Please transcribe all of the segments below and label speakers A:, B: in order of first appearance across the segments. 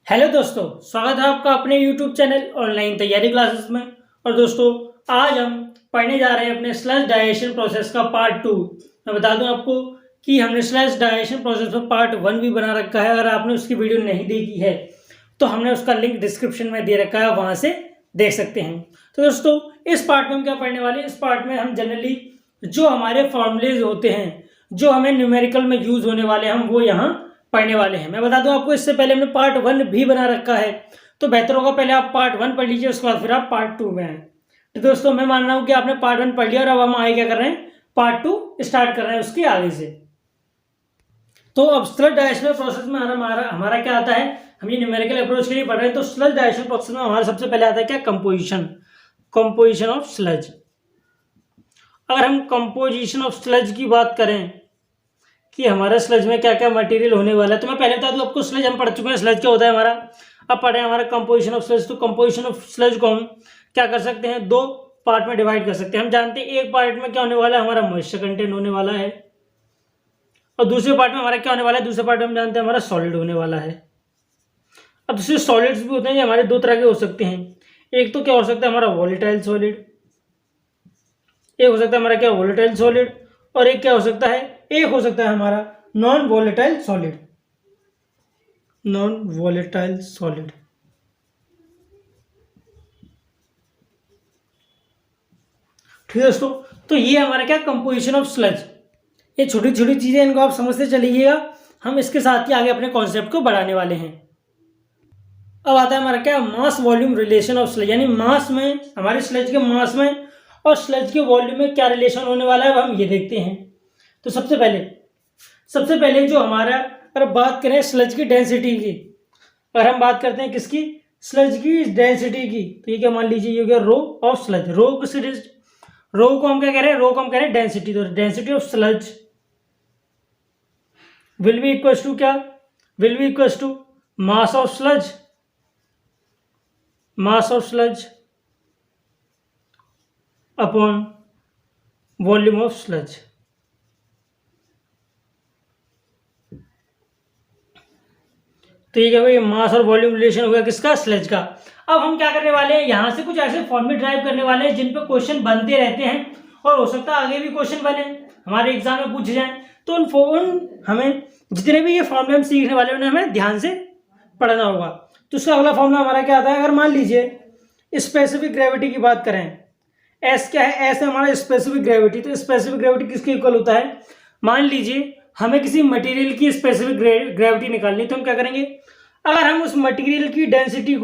A: Hello दोस्तों, स्वागत है आपका अपने YouTube चैनल ऑनलाइन तैयारी क्लासेस में। और दोस्तों, आज हम पढ़ने जा रहे हैं अपने स्लज डाइजेशन प्रोसेस का पार्ट 2। मैं बता दूं आपको कि हमने स्लज डाइजेशन प्रोसेस में पार्ट 1 भी बना रखा है। अगर आपने उसकी वीडियो नहीं देखी है तो हमने उसका लिंक डिस्क्रिप्शन में दे रखा है, वहाँ से देख सकते हैं। तो दोस्तों, इस पार्ट में हम क्या पढ़ने वाले हैं? इस पार्ट में हम जनरली जो हमारे फॉर्मूलेज होते हैं, जो हमें न्यूमेरिकल में यूज होने वाले हैं, हम वो यहाँ पढ़ने वाले हैं। मैं बता दूं आपको, इससे पहले हमने पार्ट 1 भी बना रखा है, तो बेहतर होगा पहले आप पार्ट 1 पढ़ लीजिए, उसके बाद फिर आप पार्ट 2 में आए। तो दोस्तों, मैं मान रहा हूं कि आपने पार्ट 1 पढ़ लिया और अब हम आगे क्या कर रहे हैं, पार्ट 2 स्टार्ट कर रहे हैं उसके आगे से। तो अब स्लज डाइजेशन प्रोसेस में हमारा क्या आता है, हम ये न्यूमेरिकल अप्रोच के लिए पढ़ रहे हैं। तो स्लज डाइजेशन प्रोसेस में हमारा सबसे पहले आता है क्या, कंपोजिशन ऑफ स्लज। अगर हम कंपोजिशन ऑफ स्लज की बात करें कि हमारे स्लज में क्या क्या मटेरियल होने वाला है, तो मैं पहले बता दूं आपको, स्लज हम पढ़ चुके हैं, स्लज क्या होता है हमारा। अब पढ़े हमारा कंपोजिशन ऑफ स्लज। तो कंपोजिशन ऑफ स्लज को हम क्या कर सकते हैं, दो पार्ट में डिवाइड कर सकते हैं। हम जानते हैं एक पार्ट में क्या होने वाला है, हमारा मॉइस्चर कंटेंट होने वाला है, और दूसरे पार्ट में हमारा क्या होने वाला है, दूसरे पार्ट में हम जानते हैं हमारा सॉलिड होने वाला है। अब दूसरे सॉलिड्स भी होते हैं, ये हमारे दो तरह के हो सकते हैं। एक तो क्या हो सकता है हमारा वोलेटाइल सॉलिड, एक हो सकता है हमारा क्या वोलेटाइल सॉलिड, और एक क्या हो सकता है, एक हो सकता है हमारा नॉन वोलेटाइल सॉलिड। ठीक है दोस्तों, तो ये हमारा क्या कंपोजिशन ऑफ स्लज। ये छोटी छोटी चीजें, इनको आप समझते चलिएगा, हम इसके साथ ही आगे अपने कॉन्सेप्ट को बढ़ाने वाले हैं। अब आता है हमारा क्या, mass volume relation of sludge, यानी मास में, हमारे स्लज के मास में और स्लज के वॉल्यूम में क्या रिलेशन होने वाला है, अब हम ये देखते हैं। तो सबसे पहले जो हमारा, अगर बात करें स्लज की डेंसिटी की, अगर हम बात करते हैं किसकी, स्लज की डेंसिटी की, तो ये क्या मान लीजिए, ये हो गया रो ऑफ स्लज। रो को हम क्या कह रहे हैं, रो को हम कह रहे हैं डेंसिटी। तो density of sludge will be equal to क्या, will be equal to mass of sludge upon volume of sludge. तो ये क्या हुआ, ये मास और वॉल्यूम रिलेशन हो गया किसका, स्लज का। अब हम क्या करने वाले हैं, यहां से कुछ ऐसे फॉर्मूले ड्राइव करने वाले हैं जिन पे क्वेश्चन बनते रहते हैं, और हो सकता है आगे भी क्वेश्चन बने, हमारे एग्जाम में पूछे जाए। तो उन हमें जितने भी ये फॉर्मूले हम सीखने वाले हैं उन्हें हमें ध्यान से पढ़ना होगा। तो उसका अगला फॉर्मूला हमारा क्या आता है, अगर मान लीजिए स्पेसिफिक ग्रेविटी की बात करें, एस क्या है, एस है हमारा स्पेसिफिक ग्रेविटी। तो स्पेसिफिक ग्रेविटी किसके इक्वल होता है, मान लीजिए हमें किसी मटेरियल की स्पेसिफिक ग्रेविटी निकालनी, तो हम क्या करेंगे, अगर हम उस मटेरियल की डेंसिटी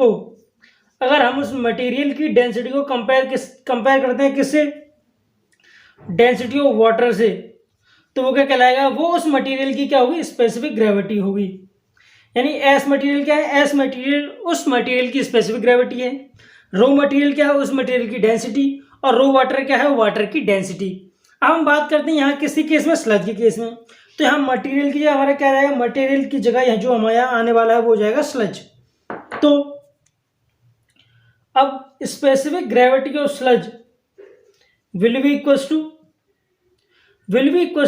A: को कंपेयर करते हैं किससे, डेंसिटी ऑफ वाटर से, तो वो क्या कहलाएगा, वो उस मटेरियल की क्या होगी, स्पेसिफिक ग्रेविटी होगी। यानी एस मटेरियल क्या है, एस मटेरियल उस मटेरियल की स्पेसिफिक ग्रेविटी है, रो मटेरियल क्या है, उस मटेरियल की डेंसिटी, और रो वाटर क्या है, वाटर की डेंसिटी। अब हम बात करते हैं यहाँ किसी केस में, स्लज के केस में। तो यहाँ मटेरियल की जगह हमारा क्या रहेगा, मटेरियल की जगह यहाँ जो हमारे यहाँ आने वाला है वो हो जाएगा स्लज। तो अब specific gravity of sludge will be equal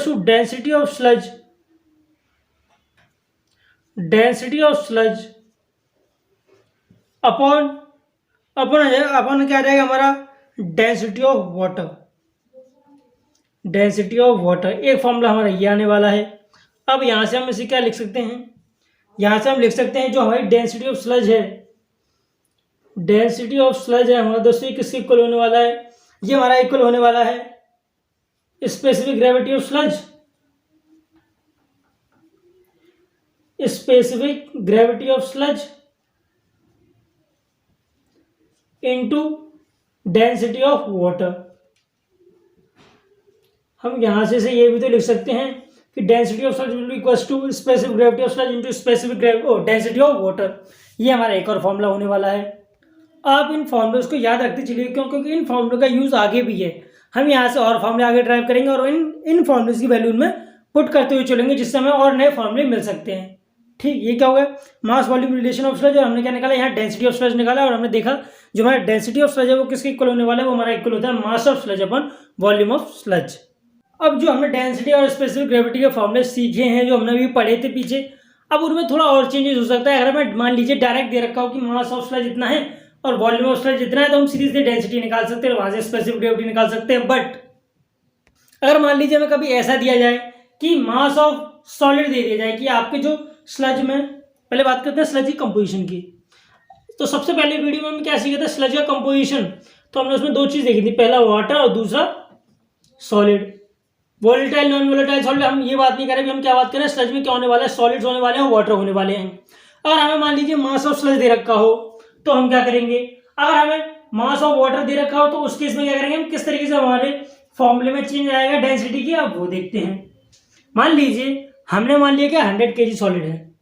A: to density of sludge upon क्या आ जाएगा हमारा, डेंसिटी ऑफ वाटर। एक फॉर्मूला हमारा ये आने वाला है। अब यहां से हम इसे क्या लिख सकते हैं, यहां से हम लिख सकते हैं जो हमारी डेंसिटी ऑफ स्लज है हमारा दोस्तों, ये किसके इक्वल होने वाला है, ये हमारा इक्वल होने वाला है specific gravity of sludge into density of water. हम यहां से ये भी तो लिख सकते हैं कि density of sludge will be equal to specific gravity of sludge into specific density of water. ये हमारा एक और फॉर्मूला होने वाला है। आप इन फॉर्मूलों को याद रखते चलिए, क्योंकि इन फॉर्मूलों का यूज आगे भी है। हम यहाँ से और फॉर्मूले आगे ड्राइव करेंगे और इन फॉर्मूलेस की वैल्यू में पुट करते हुए चलेंगे, जिससे हमें और नए फॉर्मूले मिल सकते हैं। ठीक, ये क्या होगा, mass volume relation of sludge, और हमने क्या निकाला, यहाँ डेंसिटी ऑफ स्लज निकाला, और हमने देखा जो हमारा डेंसिटी ऑफ स्लज है वो किसके इक्वल होने वाला है, वो हमारा इक्वल होता है mass of sludge upon volume of sludge. अब जो हमने डेंसिटी और स्पेसिफिक ग्रेविटी के फॉर्मूले सीखे हैं, जो हमने अभी पढ़े थे पीछे, अब उनमें थोड़ा और चेंजेस हो सकता है। अगर हमें मान लीजिए डायरेक्ट दे रखा हो कि मास ऑफ स्लज इतना है और वॉल्यूम ऑफ स्लज इतना है, तो हम सीधे सीधे डेंसिटी निकाल सकते हैं, वहां से स्पेसिफिक डेंसिटी निकाल सकते हैं। बट अगर मान लीजिए हमें कभी ऐसा दिया जाए कि मास ऑफ सॉलिड दे दिया जाए कि आपके जो स्लज में, पहले बात करते हैं स्लज की कंपोजिशन की। तो सबसे पहले वीडियो में हम क्या सीखे थे, स्लज का कंपोजिशन। तो हमने उसमें दो चीज देखी थी, पहला वाटर और दूसरा solid. Volatile non volatile solid, हम ये बात नहीं करें, हम क्या बात करें, स्लज में क्या होने वाला है, सॉलिड्स होने वाले हैं, वाटर होने वाले हैं। अगर हमें मान लीजिए मास ऑफ स्लज दे रखा हो तो हम क्या करेंगे, अगर हमें मास ऑफ वाटर दे रखा हो तो उस केस में क्या करेंगे हम, किस तरीके से हमारे फॉर्मूले में चेंज आएगा डेंसिटी की, अब वो देखते हैं। मान लीजिए हमने मान लिया कि 100 kg सॉलिड है,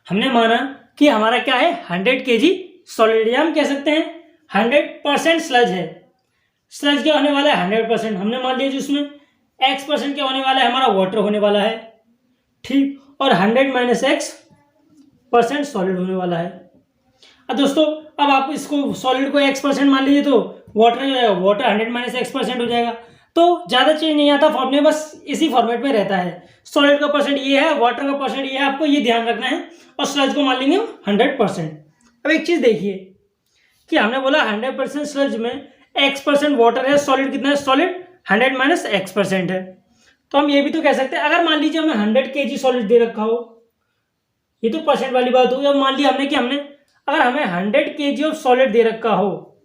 A: हमने माना कि हमारा क्या है 100 kg सॉलिड, या हम कह सकते हैं 100% स्लज है। स्लज क्या होने वाला है 100%, हमने मान लिया जिसमें x% क्या होने वाला है, हमारा वाटर होने वाला है, ठीक, और 100 - x% सॉलिड होने वाला है। अब दोस्तों अब आप इसको सॉलिड को x% मान लीजिए तो वाटर हो जाएगा, वाटर 100 - x% हो जाएगा। तो ज्यादा चेंज नहीं आता फॉर्मूले, बस इसी फॉर्मेट में रहता है। सॉलिड का परसेंट ये है, वाटर का परसेंट ये है, आपको ये ध्यान रखना है, और स्लज को मान लेंगे 100%। अब एक चीज देखिए कि हमने बोला 100% स्लज में x% वाटर है, सॉलिड कितना है, सॉलिड 100 - x% है। तो हम ये भी तो कह सकते हैं, अगर मान लीजिए हमें 100 kg सॉलिड दे रखा हो, ये तो परसेंट वाली बात होगी। अब मान लिया हमने कि हमने अगर हमें 100 kg ऑफ सॉलिड दे रखा हो,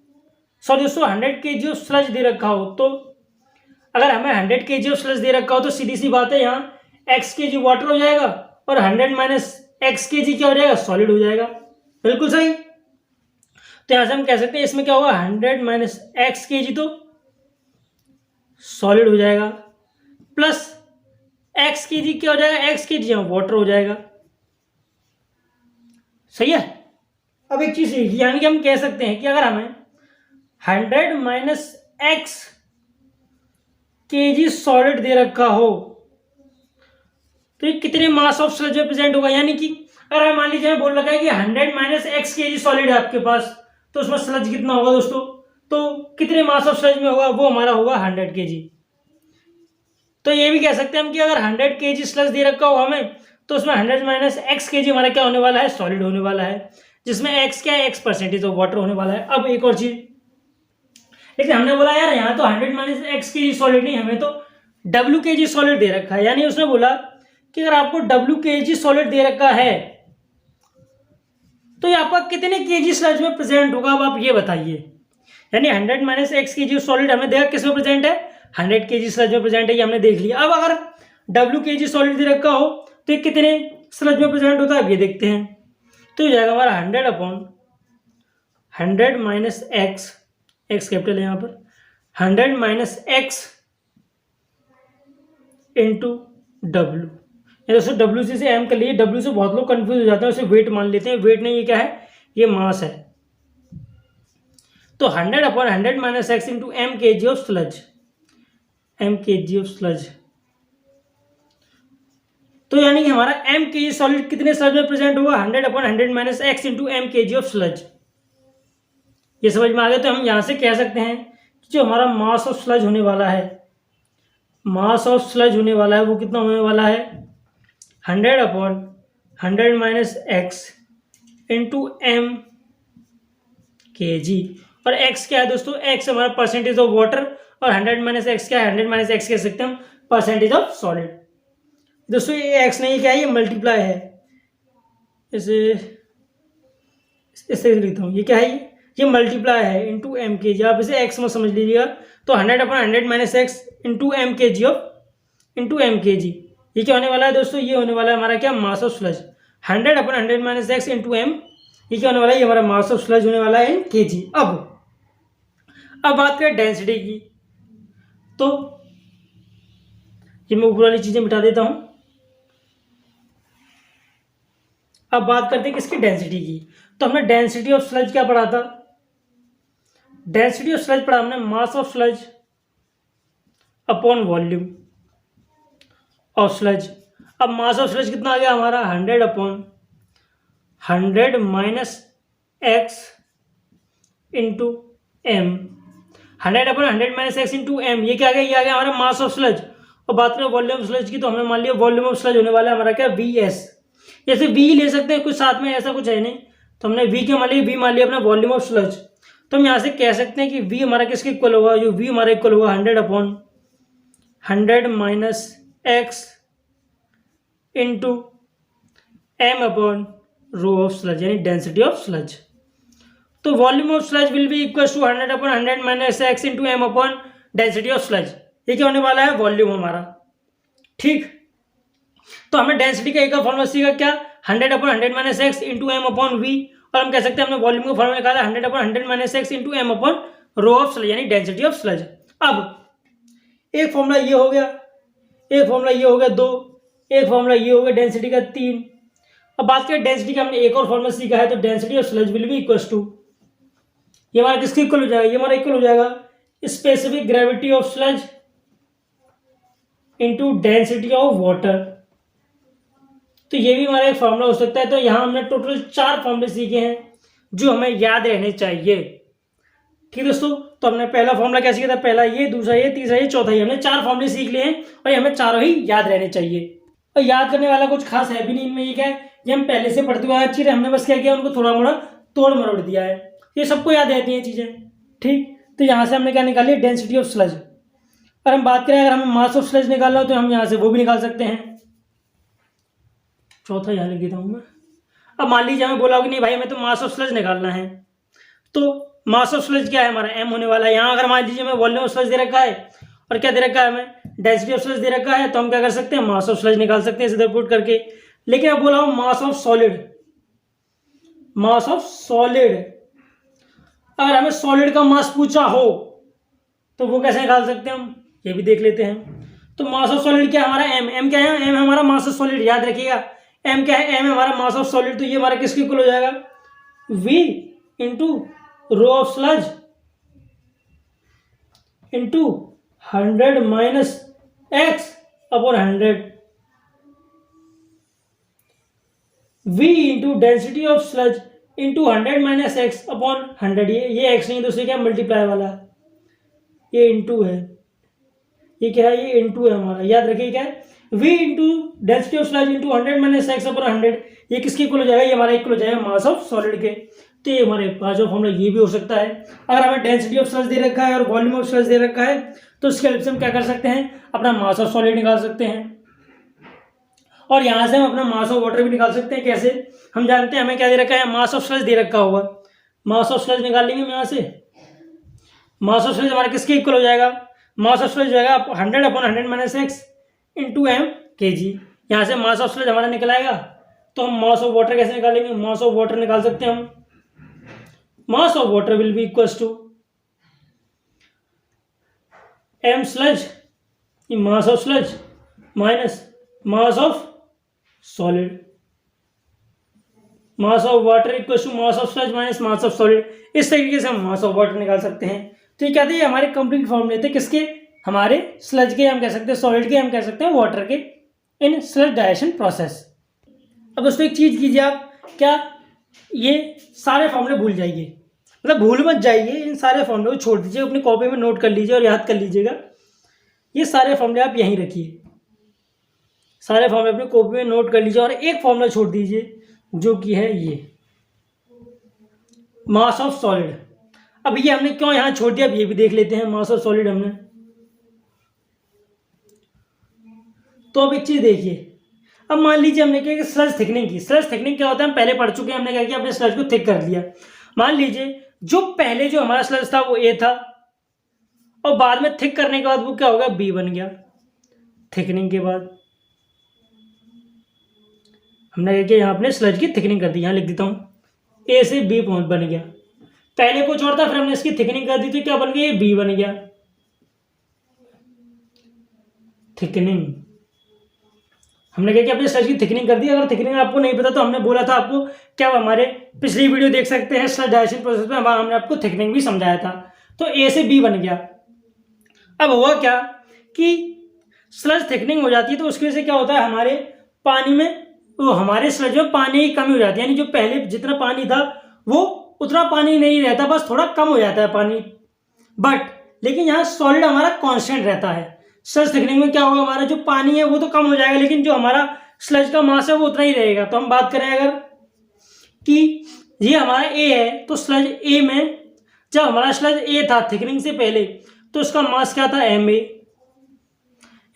A: सॉरी दोस्तों 100 kg ऑफ स्लज दे रखा हो, तो अगर हमें 100 kg ऑफ स्लज दे रखा हो तो सीधी सी बात है, यहाँ x kg वाटर हो जाएगा और 100 - x kg क्या हो जाएगा, सॉलिड हो जाएगा। बिल्कुल सही। तो यहां से हम कह सकते हैं इसमें क्या होगा, 100 - x kg तो सॉलिड हो जाएगा, प्लस x kg क्या हो जाएगा, x kg यहाँ वाटर हो जाएगा। सही है। अब एक चीज यानी कि हम कह सकते हैं कि अगर हमें 100 - x kg सॉलिड दे रखा हो तो ये कितने मास ऑफ स्लज रिप्रेजेंट होगा, यानी कि अगर हम मान लीजिए हमें बोल रखा है कि 100 - x kg सॉलिड है आपके पास, तो उसमें स्लज कितना होगा दोस्तों, तो कितने मास ऑफ स्लज में होगा, वो हमारा होगा 100 kg। तो ये भी कह सकते हैं हम कि अगर 100 kg स्लज दे रखा हो हमें, तो उसमें 100 - x kg हमारा क्या होने वाला है, सॉलिड होने वाला है, जिसमें x क्या है, x% तो वाटर होने वाला है। अब एक और चीज, लेकिन हमने बोला यार यहाँ तो 100 - x kg सॉलिड नहीं, हमें तो w kg सॉलिड दे रखा है, यानी उसने बोला कि अगर आपको w kg सॉलिड दे रखा है तो ये आपका कितने kg स्लज में प्रेजेंट होगा, अब आप ये बताइए। यानी 100 - x kg सॉलिड हमें देखा किस में प्रेजेंट है, 100 kg स्लज में प्रेजेंट है, ये हमने देख लिया। अब अगर w kg सॉलिड दे रखा हो तो ये कितने स्लज में प्रेजेंट होता है, अब ये देखते हैं। तो ये जाएगा हमारा 100 - x कैपिटल है यहाँ पर, 100 - x इंटू डब्ल्यू। दोस्तों डब्ल्यू से एम कर लिए, डब्ल्यू से बहुत लोग कंफ्यूज हो जाते हैं, उसे वेट मान लेते हैं, वेट नहीं, ये क्या है, ये मास है। तो 100/100 - x इंटू एम के जी ऑफ स्लज, एम के जी ऑफ स्लज। तो यानी कि हमारा एम के जी सॉलिड कितने स्लज में प्रेजेंट होगा, 100/100 - x इंटू एम के जी ऑफ स्लज। ये समझ में आ गया। तो हम यहां से कह सकते हैं कि जो हमारा मास ऑफ स्लज होने वाला है, मास ऑफ स्लज होने वाला है, वो कितना होने वाला है, 100/100 - x इंटू एम के जी। और x क्या है दोस्तों, x हमारा परसेंटेज ऑफ वाटर, और 100 - x क्या है, 100 - x कह सकते हैं हम परसेंटेज ऑफ सॉलिड। दोस्तों ये x नहीं क्या है, ये मल्टीप्लाई है, इसे लिखता हूँ, ये क्या है, ये मल्टीप्लाई है इंटू एम के जी, आप इसे x में समझ लीजिएगा। तो 100/100 - x इंटू एम के जी ऑफ इंटू एम के जी, ये क्या होने वाला है दोस्तों, ये होने वाला है हमारा क्या, mass of sludge. 100/100 - x into m, ये क्या होने वाला है, ये हमारा मास ऑफ स्लज होने वाला है इन के जी। अब बात करें डेंसिटी की, तो ये मैं ऊपर वाली चीजें मिटा देता हूं। अब बात करते हैं किसकी, डेंसिटी की। तो हमने डेंसिटी ऑफ स्लज क्या पढ़ा था, डेंसिटी ऑफ स्लज पढ़ा हमने mass of sludge upon volume of sludge. अब मास ऑफ स्लज कितना आ गया हमारा, 100/100 - x into m, 100/100 - x into m, ये क्या आ गया, ये आ गया हमारा मास ऑफ स्लज। और बात करें वॉल्यूम ऑफ स्लज की, तो हमने मान लिया वॉल्यूम ऑफ स्लज होने वाला है हमारा क्या, वी एस। जैसे वी ले सकते हैं कुछ साथ में, ऐसा कुछ है नहीं, तो हमने वी क्या मान लिया, वी मान लिया अपना वॉल्यूम ऑफ स्लज। तो हम यहाँ से कह सकते हैं कि वी हमारा किसके इक्वल होगा, जो वी हमारा इक्वल होगा 100/100 minus x into m upon rho of sludge, यानी डेंसिटी ऑफ स्लज। तो volume of sludge will be equal to 100/100 minus x into m upon density of sludge. ये क्या होने वाला है, वॉल्यूम हमारा। ठीक, तो हमने डेंसिटी का एक फॉर्मूला सीखा क्या, 100/100 minus x into m upon v, और हम कह सकते हैं हमने वॉल्यूम का फॉर्मूला निकाला 100/100 minus x into m upon rho of sludge, यानी डेंसिटी ऑफ स्लज। अब एक फॉर्मूला ये हो गया, एक फॉर्मूला ये हो गया 2, एक फॉर्मूला ये हो गया डेंसिटी का 3। अब बात करें डेंसिटी का, हमने एक और फॉर्मूला सीखा है, तो density of sludge will be equal to, ये हमारा किसके इक्वल हो जाएगा, ये हमारा इक्वल हो जाएगा specific gravity of sludge into density of water. तो ये भी हमारा एक फॉर्मूला हो सकता है। तो यहाँ हमने टोटल 4 फॉर्मूले सीखे हैं जो हमें याद रहने चाहिए। ठीक दोस्तों, तो हमने पहला फॉर्मूला क्या सीखा था, पहला ये, दूसरा ये, तीसरा ये, चौथा ये, हमने 4 फॉर्मूले सीख लिए हैं और ये हमें चारों ही याद रहने चाहिए। और याद करने वाला कुछ खास है भी नहीं इनमें, ये क्या है, ये हम पहले से पढ़ते हुए आए चीजें, हमने बस क्या किया, उनको थोड़ा मोड़ा तोड़ मरोड़ दिया है, ये सबको याद रहती हैं चीजें। ठीक, तो यहाँ से हमने क्या निकाली, डेंसिटी ऑफ स्लज। और हम बात करें अगर हमें मास ऑफ स्लज निकालना हो तो हम यहाँ से वो भी निकाल सकते हैं, चौथा यहाँ लिख देता हूँ मैं। अब मान लीजिए हमें बोला होगा नहीं भाई हमें तो मास ऑफ स्लज निकालना है, तो मास ऑफ स्लज क्या है हमारा, एम होने वाला है। यहाँ अगर मान लीजिए हमें वॉल्यूम ऑफ स्लज दे रखा है और क्या दे रखा है, हमें डेंसिटी ऑफ स्लज दे रखा है, तो हम क्या कर सकते हैं, मास ऑफ स्लज निकाल सकते हैं सीधे पुट करके। लेकिन अब बोला हूँ मास of solid, mass of solid, अगर हमें सॉलिड का मास पूछा हो तो वो कैसे निकाल सकते हैं हम, ये भी देख लेते हैं। तो मास ऑफ सॉलिड क्या है हमारा, एम, एम क्या है, एम हमारा मास ऑफ सॉलिड, याद रखिएगा एम क्या है, एम है हमारा मास ऑफ सॉलिड। तो ये हमारा किसके इक्वल हो जाएगा, v into rho of sludge into 100 minus x upon 100, v into density of sludge into 100 minus x upon 100। ये एक्स नहीं, दूसरे क्या मल्टीप्लाई वाला, ये इंटू है, ये क्या है, ये इंटू है हमारा, याद रखिए क्या है, v into density of sludge into 100 minus x upon 100, ये किसके इक्वल हो जाएगा, ये हमारा इक्वल हो जाएगा मास ऑफ सॉलिड के। तो ये हमारे पास जो फॉर्मूला ये भी हो सकता है। अगर हमें डेंसिटी ऑफ स्लज दे रखा है और वॉल्यूम ऑफ स्लज दे रखा है तो उसके हेल्प से हम क्या कर सकते हैं, अपना मास ऑफ सॉलिड निकाल सकते हैं, और यहाँ से हम अपना मास ऑफ वाटर भी निकाल सकते हैं। कैसे, हम जानते हैं हमें क्या दे रखा है, मास ऑफ स्लज दे रखा होगा, मास ऑफ स्लज निकाल लेंगे हम यहाँ से। मास ऑफ स्लज हमारा किसके इक्वल हो जाएगा, मास ऑफ स्लज हो जाएगा 100/100 माइनस एक्स इंटू एम के जी। यहाँ से मास ऑफ स्लज हमारा निकल आएगा। तो हम मास ऑफ वाटर कैसे निकालेंगे, मास ऑफ वाटर निकाल सकते हैं हम, mass of water will be equals to M sludge, mass of sludge minus mass of solid, mass of water equals to mass of sludge minus mass of solid. इस तरीके से हम मास ऑफ वाटर निकाल सकते हैं। तो ये क्या थे, हमारे कंप्लीट फॉर्मूले थे किसके, हमारे स्लज के, हम कह सकते हैं सॉलिड के, हम कह सकते हैं वाटर के, इन स्लज डाइजेशन प्रोसेस। अब दोस्तों एक चीज कीजिए आप, क्या ये सारे फॉर्मूले भूल जाइए, मतलब भूल मत जाइए, इन सारे फॉर्मूले को छोड़ दीजिए, अपनी कॉपी में नोट कर लीजिए और याद कर लीजिएगा। ये सारे फॉर्मूले आप यहीं रखिए, सारे फॉर्मूले अपनी कॉपी में नोट कर लीजिए और एक फॉर्मूला छोड़ दीजिए जो कि है ये मास ऑफ सॉलिड। अब ये हमने क्यों यहाँ छोड़ दिया, अब ये भी देख लेते हैं मास ऑफ सॉलिड हमने। तो अब एक चीज देखिए, अब मान लीजिए हमने क्या स्लज थिकनिंग की। स्लज थिकनिंग क्या होता है हम पहले पढ़ चुके हैं, हमने क्या किया अपने स्लज को थिक कर दिया। मान लीजिए जो पहले जो हमारा स्लज था वो ए था और बाद में थिक करने के बाद वो क्या हो गया, बी बन गया। थिकनिंग के बाद हमने क्या किया, यहाँ अपने स्लज की थिकनिंग कर दी, यहाँ लिख देता हूँ ए से बी पहुंच बन गया। पहले कुछ और था, फिर हमने इसकी थिकनिंग कर दी तो क्या बन गया, ये बी बन गया। थिकनिंग हमने क्या किया, अपने स्लज की थिकनिंग कर दी। अगर थिकनिंग आपको नहीं पता तो हमने बोला था आपको, क्या हमारे पिछली वीडियो देख सकते हैं स्लज डाइजेशन प्रोसेस में, हमने आपको थिकनिंग भी समझाया था। तो ए से बी बन गया। अब हुआ क्या कि स्लज थिकनिंग हो जाती है तो उसकी वजह से क्या होता है, हमारे पानी में, वो हमारे स्लज में पानी की कमी हो जाती है, यानी जो पहले जितना पानी था वो उतना पानी नहीं रहता, बस थोड़ा कम हो जाता है पानी। बट लेकिन यहाँ सॉलिड हमारा कांस्टेंट रहता है। स्लज थिकनिंग में क्या होगा, हमारा जो पानी है वो तो कम हो जाएगा, लेकिन जो हमारा स्लज का मास है वो उतना ही रहेगा। तो हम बात करें अगर कि ये हमारा ए है, तो स्लज ए में जब हमारा स्लज ए था थिकनिंग से पहले, तो इसका मास क्या था एम ए,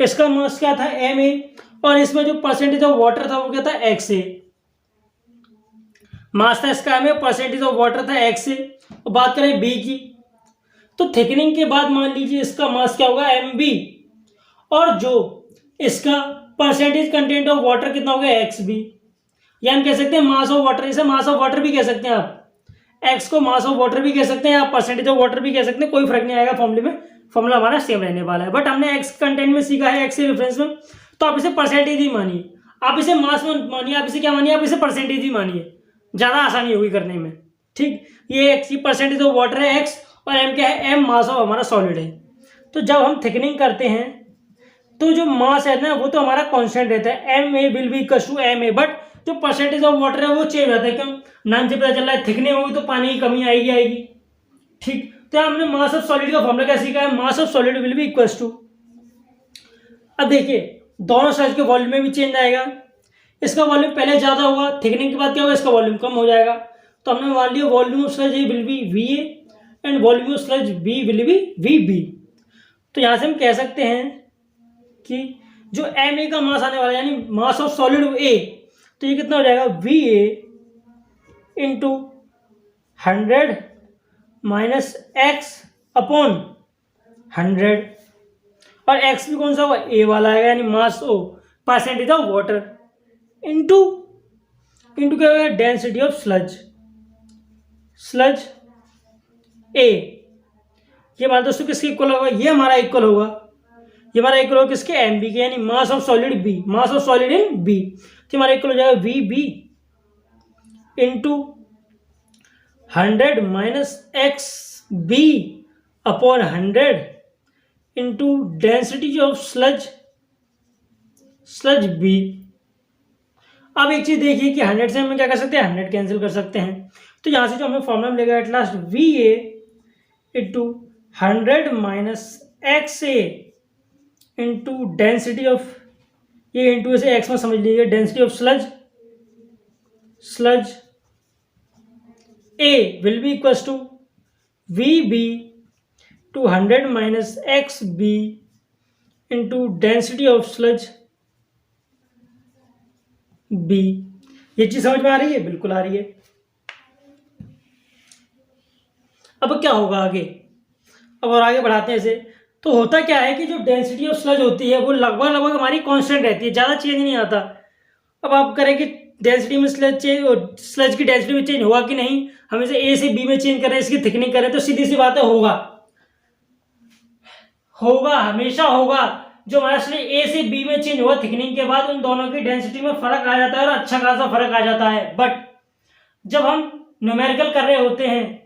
A: इसका मास क्या था एम ए, और इसमें जो परसेंटेज ऑफ वाटर था वो क्या था एक्स ए। मास था इसका M A, percentage of water था एक्स ए। और बात करें बी की, तो थिकनिंग के बाद मान लीजिए इसका मास क्या होगा एम बी, और जो इसका परसेंटेज कंटेंट ऑफ वाटर कितना होगा एक्स बी, या हम कह सकते हैं मास ऑफ वाटर, इसे मास ऑफ वाटर भी कह सकते हैं आप, एक्स को मास ऑफ वाटर भी कह सकते हैं, आप परसेंटेज ऑफ वाटर भी कह सकते हैं, कोई फर्क नहीं आएगा फॉर्मूले में, फॉर्मूला हमारा सेम रहने वाला है। बट हमने एक्स कंटेंट में सीखा है एक्स के रेफरेंस में, तो आप इसे परसेंटेज ही मानिए, आप इसे मास में मानिए, आप इसे क्या मानिए, आप इसे परसेंटेज ही मानिए, ज़्यादा आसानी होगी करने में। ठीक, ये एक्स की परसेंटेज ऑफ वाटर है एक्स, और एम क्या है एम, मास ऑफ हमारा सॉलिड है। तो जब हम थिकनिंग करते हैं तो जो मास है ना वो तो हमारा कांस्टेंट रहता है, M A will be equal to M A, but जो परसेंटेज ऑफ वाटर है वो चेंज होता है। क्यों? नाम से पता चल रहा है थिकनिंग होगी तो पानी की कमी आएगी। ठीक, तो हमने मास ऑफ सॉलिड का फॉर्मूला क्या सीखा है, mass of solid will be equal to, अब देखिए दोनों साइज के वॉल्यूम में भी चेंज आएगा, इसका वॉल्यूम पहले ज्यादा होगा, थिकनिंग के बाद क्या होगा, इसका वॉल्यूम कम हो जाएगा। तो हमने मान लिया volume of sludge A will be V A and volume of sludge B will be V B. तो यहां से हम कह सकते हैं कि जो एम ए का मास आने वाला है यानी मास ऑफ सॉलिड ए, तो ये कितना हो जाएगा we A into 100 minus x upon 100, और एक्स भी कौन सा होगा ए वाला आएगा, यानी मास ओ percentage of water into into क्या होगा density of sludge, sludge A. ये हमारे दोस्तों किसके इक्वल होगा, ये हमारा इक्वल होगा, ये हमारा इक्वल होगा किसके एम बी के, यानी mass of solid B, mass of solid in B. तो हमारा इक्वल हो जाएगा V B into 100 minus X B upon 100 into density of sludge, sludge B. अब एक चीज देखिए कि 100 से हम क्या कर सकते हैं, 100 कैंसिल कर सकते हैं। तो यहां से जो हमें फॉर्मूला मिलेगा at last V A into 100 minus X A into density of, ये इंटू से एक्स में समझ लीजिए, density of sludge, sludge A will be equal to V B to 100 minus X B into density of sludge B. ये चीज समझ में आ रही है, बिल्कुल आ रही है। अब क्या होगा आगे, अब और आगे बढ़ाते हैं इसे। तो होता क्या है कि जो डेंसिटी ऑफ स्लज होती है वो लगभग लगभग हमारी कांस्टेंट रहती है, ज़्यादा चेंज नहीं आता। अब आप करें कि डेंसिटी में स्लज चेंज, स्लज की डेंसिटी में चेंज होगा कि नहीं, हम इसे ए से बी में चेंज करें, इसकी थिकनिंग करें, तो सीधी सी बात है होगा, होगा हमेशा होगा। जो हमारा स्लज ए से बी में चेंज होगा थिकनिंग के बाद, उन दोनों की डेंसिटी में फर्क आ जाता है और अच्छा खासा फर्क आ जाता है। बट जब हम न्यूमेरिकल कर रहे होते हैं,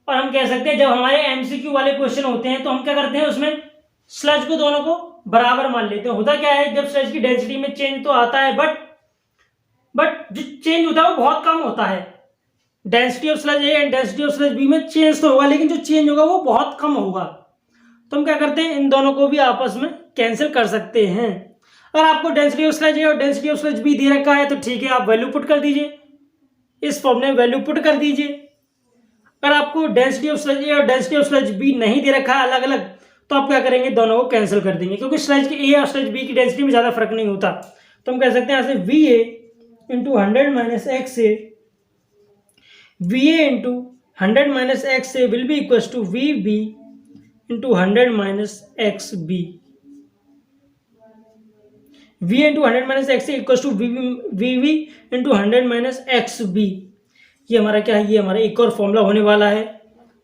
A: और हम कह सकते हैं जब हमारे एमसीक्यू वाले क्वेश्चन होते हैं, तो हम क्या करते हैं उसमें स्लज को दोनों को बराबर मान लेते हैं। होता क्या है, जब स्लज की डेंसिटी में चेंज तो आता है, बट जो चेंज होता है वो बहुत कम होता है। Density of sludge A and density of sludge B में चेंज तो होगा, लेकिन जो चेंज होगा वो बहुत कम होगा। तो हम क्या करते हैं, इन दोनों को भी आपस में कैंसिल कर सकते हैं। अगर आपको डेंसिटी ऑफ स्लज ए और डेंसिटी ऑफ स्लज बी दे रखा है तो ठीक है, आप वैल्यू पुट कर दीजिए, इस फॉर्मूले में वैल्यू पुट कर दीजिए। अगर आपको डेंसिटी ऑफ स्लज ए और डेंसिटी ऑफ स्लज बी नहीं दे रखा है अलग अलग, तो आप क्या करेंगे, दोनों को कैंसिल कर देंगे, क्योंकि स्लज के ए और स्लज बी की डेंसिटी में ज्यादा फर्क नहीं होता। तो हम कह सकते हैं यहाँ से V A into 100 minus X A, V A into 100 minus X A will be equal to V B into 100 minus X B. v into 100 minus X equal to V V into 100 minus X B. ये हमारा क्या है, ये हमारा एक और formula होने वाला है।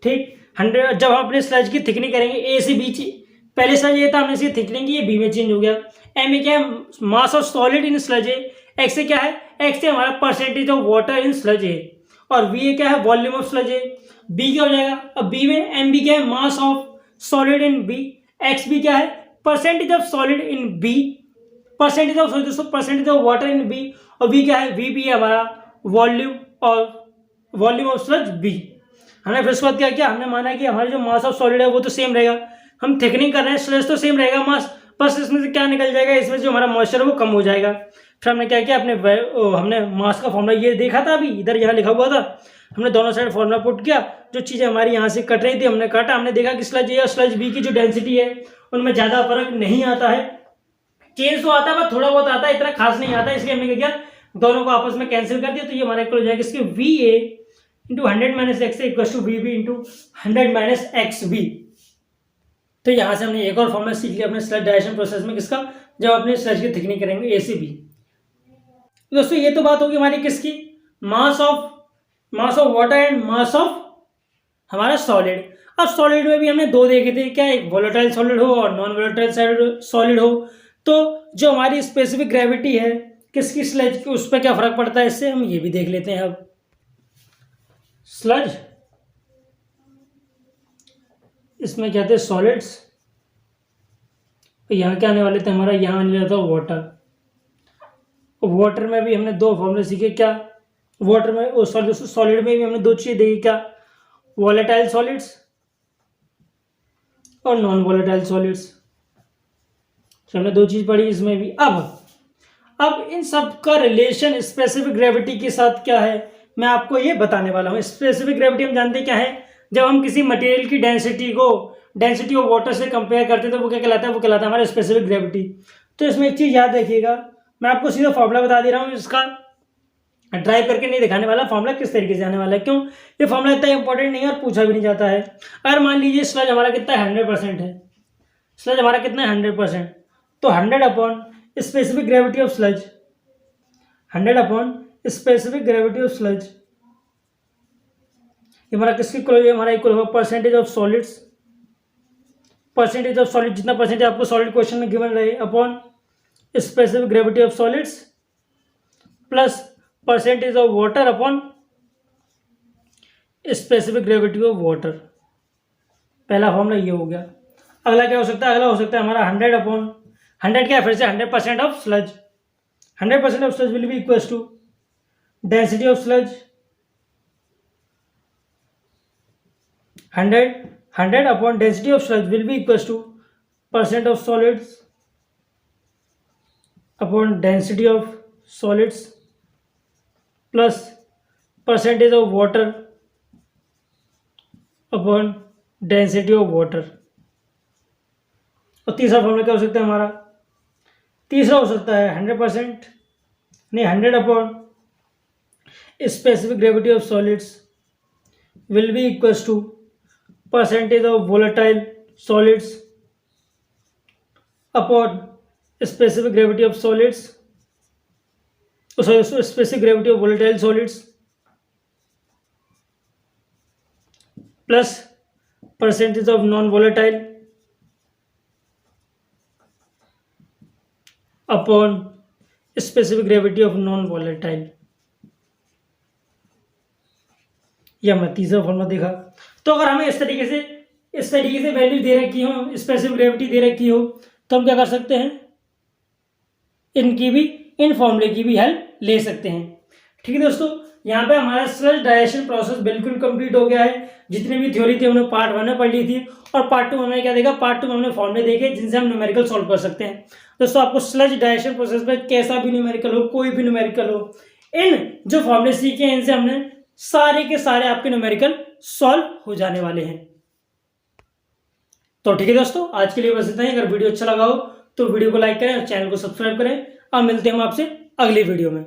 A: ठीक, 100 जब हम अपने स्लज की थिकनिंग करेंगे ए से बी, पहले स्लज ए था, हमने इसकी थिकनिंग की, ये बी में चेंज हो गया। एम ए क्या है, mass of solid in sludge A, X A क्या है, एक्स ए हमारा percentage of water in sludge A, और वी ए क्या है, volume of sludge A. B क्या हो जाएगा, अब बी में एम बी क्या है, mass of solid in B, X B क्या है, percentage of solid in B, percentage of water in B, और वी क्या है, वी बी है हमारा वॉल्यूम और वॉल्यूम ऑफ स्लज बी। हमने फिर उसके बाद क्या किया, हमने माना कि हमारा जो मास ऑफ सॉलिड है वो तो सेम रहेगा, हम थिकनिंग कर रहे हैं, स्लज तो सेम रहेगा मास, बस इसमें से क्या निकल जाएगा, इसमें जो हमारा मॉइस्चर है वो कम हो जाएगा। फिर हमने क्या किया, हमने मास का फॉर्मूला ये देखा था, अभी इधर यहाँ लिखा हुआ था, हमने दोनों साइड फॉर्मूला पुट किया, जो चीज़ें हमारी यहाँ से कट रही थी हमने काटा, हमने देखा कि स्लज ए और स्लज बी की जो डेंसिटी है उनमें ज़्यादा फर्क नहीं आता है, चेंज तो आता है पर थोड़ा बहुत आता है, इतना खास नहीं आता, इसलिए हमने क्या किया, दोनों को आपस में कैंसिल कर दिया, तो ये हमारा इक्वल हो जाएगा इसके V A into 100 - x equal to V B into 100 - X B. तो यहाँ से हमने एक और फॉर्मूला सीख लिया अपने स्लज डाइजेशन प्रोसेस में, किसका, जब अपने स्लज की थिकनिंग करेंगे ए से बी। दोस्तों ये तो बात होगी हमारी किसकी, मास of water and mass of हमारा सॉलिड। अब सॉलिड में भी हमने दो देखे थे, क्या, एक वोलेटाइल सॉलिड हो और नॉन वोलेटाइल सॉलिड हो। तो जो हमारी स्पेसिफिक ग्रेविटी है किसकी, स्लज की, उस पर क्या फर्क पड़ता है, इससे हम ये भी देख लेते हैं। अब स्लज, इसमें क्या थे, सॉलिड्स, तो यहाँ क्या आने वाले थे हमारा, यहाँ आने वाला था वाटर। वाटर में भी हमने दो फॉर्मूले सीखे, क्या, वाटर में सॉलिड में भी हमने दो चीजें देखी, क्या, वोलेटाइल सॉलिड्स और नॉन वोलेटाइल सॉलिड्स, हमने दो चीज पढ़ी इसमें भी। अब इन सब का रिलेशन स्पेसिफिक ग्रेविटी के साथ क्या है, मैं आपको ये बताने वाला हूँ। स्पेसिफिक ग्रेविटी हम जानते हैं क्या है, जब हम किसी मटेरियल की डेंसिटी ऑफ वाटर से कंपेयर करते हैं तो वो क्या कहलाता है, वो कहलाता है हमारा स्पेसिफिक ग्रेविटी। तो इसमें एक चीज याद रखिएगा, मैं आपको सीधा फॉर्मूला बता दे रहा हूँ, इसका ड्राइव करके नहीं दिखाने वाला, फॉर्मूला किस तरीके से आने वाला है। क्यों, ये फॉर्मूला इतना इंपॉर्टेंट नहीं है और पूछा भी नहीं जाता है। अगर मान लीजिए स्लज हमारा कितना 100% है, स्लज हमारा कितना है 100%, तो 100 upon specific gravity of sludge, 100 upon specific gravity of sludge, हमारा किसकी इक्वल, हमारा इक्वल होगा percentage of solids, percentage of solid, जितना परसेंटेज आपको सॉलिड क्वेश्चन में गिवन रहे, upon specific gravity of solids plus percentage of water upon specific gravity of water. पहला formula ये हो गया। अगला क्या हो सकता है, अगला हो सकता है हमारा 100 अपॉन 100 क्या है, फिर से 100% of sludge, 100% of sludge will be equal to density of sludge 100 upon density of sludge will be equal to percent of solids upon density of solids plus percentage of water upon density of water. और तीसरा formula क्या हो सकता है हमारा, तीसरा हो सकता है 100% नहीं 100 upon specific gravity of solids will be equals to percentage of volatile solids upon specific gravity of solids, specific gravity of volatile solids plus percentage of non volatile upon specific gravity of non volatile. यह हमने तीसरा formula देखा। तो अगर हमें इस तरीके से वैल्यू दे रखी हो, स्पेसिफिक ग्रेविटी दे रखी हो, तो हम क्या कर सकते हैं, इन फॉर्मूले की भी हेल्प ले सकते हैं। ठीक है दोस्तों, यहाँ पे हमारा स्लज डाइजेशन प्रोसेस बिल्कुल कंप्लीट हो गया है। जितने भी थ्योरी थे हमने पार्ट 1 में पढ़ ली थी और पार्ट 2 में हमने क्या देखा, पार्ट 2 में हमने फॉर्मूले देखे जिनसे हम न्यूमेरिकल सॉल्व कर सकते हैं। दोस्तों आपको स्लज डाइजेशन प्रोसेस में कैसा भी न्यूमेरिकल हो, कोई भी न्यूमेरिकल हो, इन जो फॉर्मूले सीखे हैं इनसे हमने सारे के सारे आपके न्यूमेरिकल सॉल्व हो जाने वाले हैं। तो ठीक है दोस्तों, आज के लिए बस इतना ही। अगर वीडियो अच्छा लगा हो तो वीडियो को लाइक करें और चैनल को सब्सक्राइब करें। अब मिलते हैं हम आपसे अगली वीडियो में।